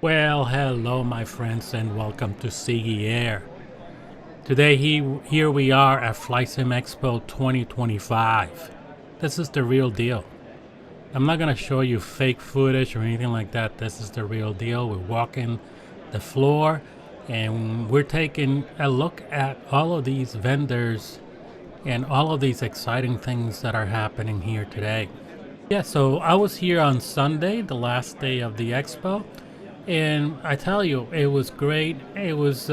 Well, hello, my friends, and welcome to Sigi Air. Today, here we are at Flight Sim Expo 2025. This is the real deal. I'm not gonna show you fake footage or anything like that. This is the real deal. We're walking the floor and we're taking a look at all of these vendors and all of these exciting things that are happening here today. Yeah, so I was here on Sunday, the last day of the expo, and I tell you, it was great. It was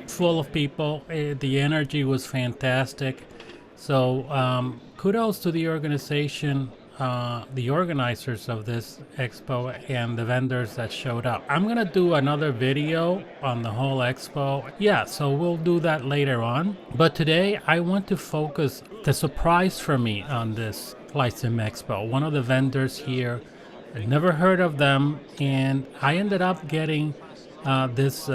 full of people. The energy was fantastic. So kudos to the organization, the organizers of this expo, and the vendors that showed up. I'm gonna do another video on the whole expo. Yeah, so we'll do that later on. But today I want to focus the surprise for me on this Flight Sim Expo. One of the vendors here, I'd never heard of them, and I ended up getting this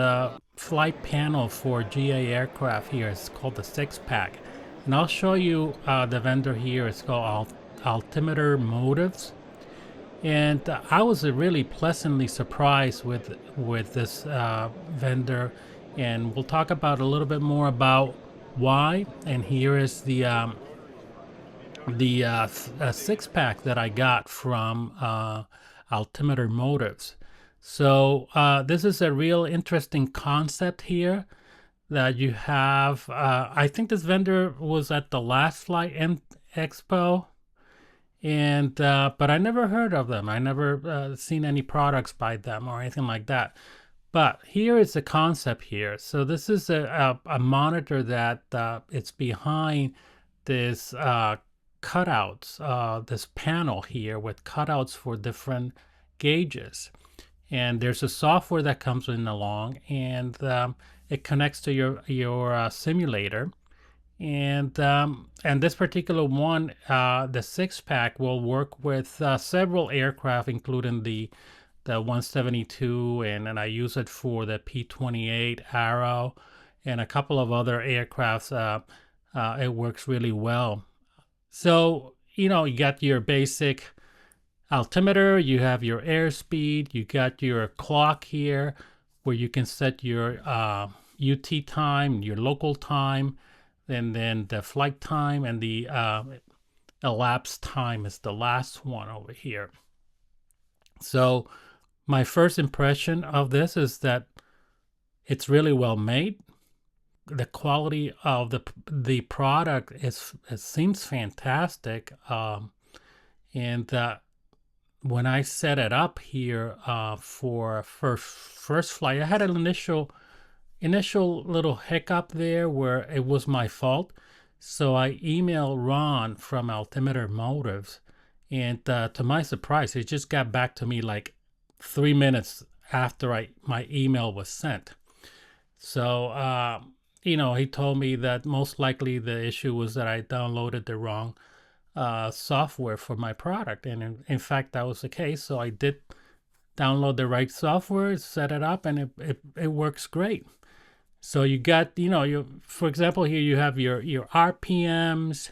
flight panel for GA aircraft here. It's called the 6-pack. And I'll show you the vendor here. It's called Altimeter Motives. And I was really pleasantly surprised with this vendor. And we'll talk about a little bit more about why. And here is the 6-pack that I got from Altimeter Motives. So this is a real interesting concept here that you have. I think this vendor was at the last Flight Expo, and but I never heard of them. I never seen any products by them or anything like that. But here is the concept here. So this is a monitor that it's behind this cutouts, this panel here with cutouts for different gauges. And there's a software that comes in along, and it connects to your simulator. And this particular one, the 6-pack, will work with several aircraft, including the 172, and I use it for the P-28 Arrow and a couple of other aircrafts. It works really well. So, you got your basic altimeter, you have your airspeed, you got your clock here where you can set your UT time, your local time, and then the flight time, and the elapsed time is the last one over here. So my first impression of this is that it's really well made. The quality of the product it seems fantastic, and when I set it up here for first flight, I had an initial little hiccup there where it was my fault. So I emailed Ron from Altimeter Motives, and to my surprise, he just got back to me like 3 minutes after my email was sent. So he told me that most likely the issue was that I downloaded the wrong software for my product, and in fact that was the case. So I did download the right software, set it up, and it works great. So you got, for example, here you have your RPMs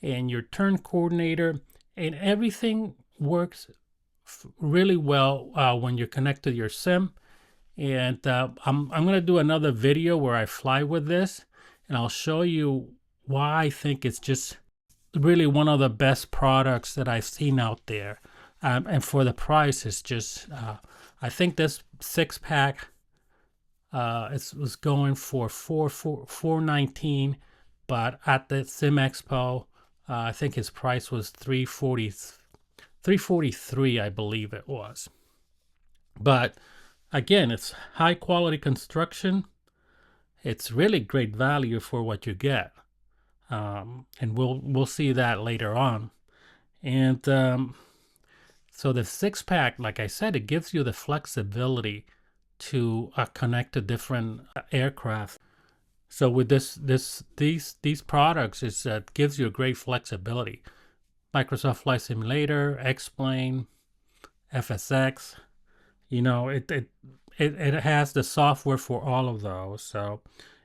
and your turn coordinator, and everything works really well when you're connected to your sim. And I'm going to do another video where I fly with this, and I'll show you why I think it's just really one of the best products that I've seen out there. And for the price, it's just, I think this 6-pack it was going for $419, but at the Sim Expo, I think his price was $343, I believe it was. But again, it's high quality construction. It's really great value for what you get, and we'll see that later on. And so the 6-pack, like I said, it gives you the flexibility to connect to different aircraft. So with these products, it gives you a great flexibility. Microsoft Flight Simulator, X-Plane, FSX. It has the software for all of those. So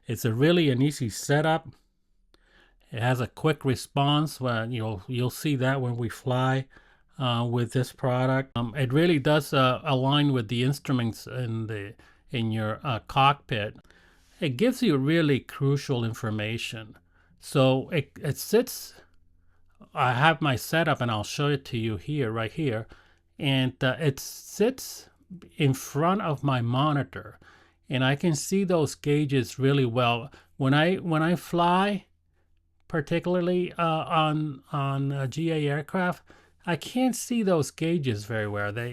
it's an easy setup. It has a quick response. When you'll see that when we fly. with this product. It really does align with the instruments in your cockpit. It gives you really crucial information. So it sits. I have my setup, and I'll show it to you here, right here, and it sits in front of my monitor, and I can see those gauges really well. When I fly, particularly on GA aircraft, I can't see those gauges very well. They,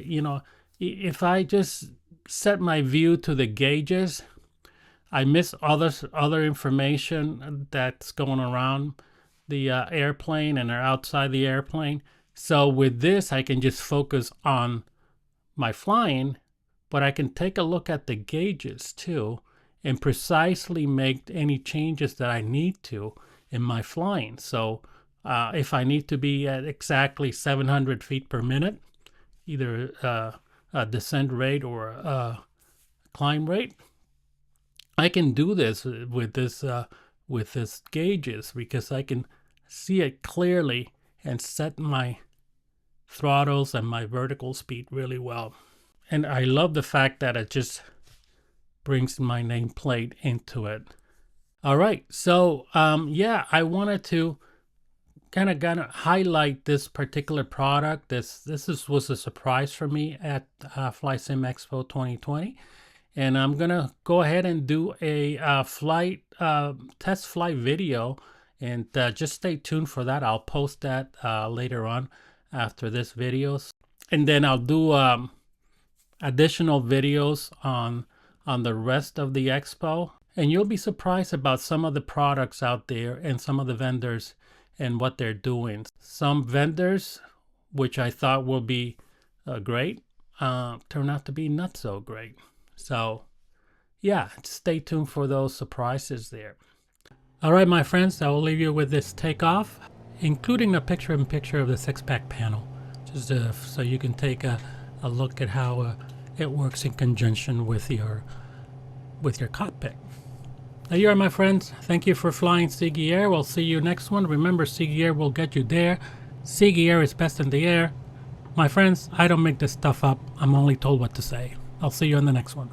if I just set my view to the gauges, I miss other information that's going around the airplane and are outside the airplane. So with this, I can just focus on my flying, but I can take a look at the gauges too and precisely make any changes that I need to in my flying. So if I need to be at exactly 700 feet per minute, either a descent rate or a climb rate, I can do this with this gauges, because I can see it clearly and set my throttles and my vertical speed really well. And I love the fact that it just brings my nameplate into it. All right, so yeah, I wanted to kind of highlight this particular product. This was a surprise for me at FS Expo 2020. And I'm gonna go ahead and do a test flight video, and just stay tuned for that. I'll post that later on after this video, and then I'll do additional videos on the rest of the expo. And you'll be surprised about some of the products out there and some of the vendors and what they're doing. Some vendors, which I thought will be great, turn out to be not so great. So yeah, stay tuned for those surprises there. All right, my friends, I will leave you with this takeoff, including a picture-in-picture of the 6-pack panel, just so you can take a look at how it works in conjunction with your cockpit. There you are, my friends. Thank you for flying Seagee Air. We'll see you next one. Remember, Seagee Air will get you there. Seagee Air is best in the air. My friends, I don't make this stuff up. I'm only told what to say. I'll see you on the next one.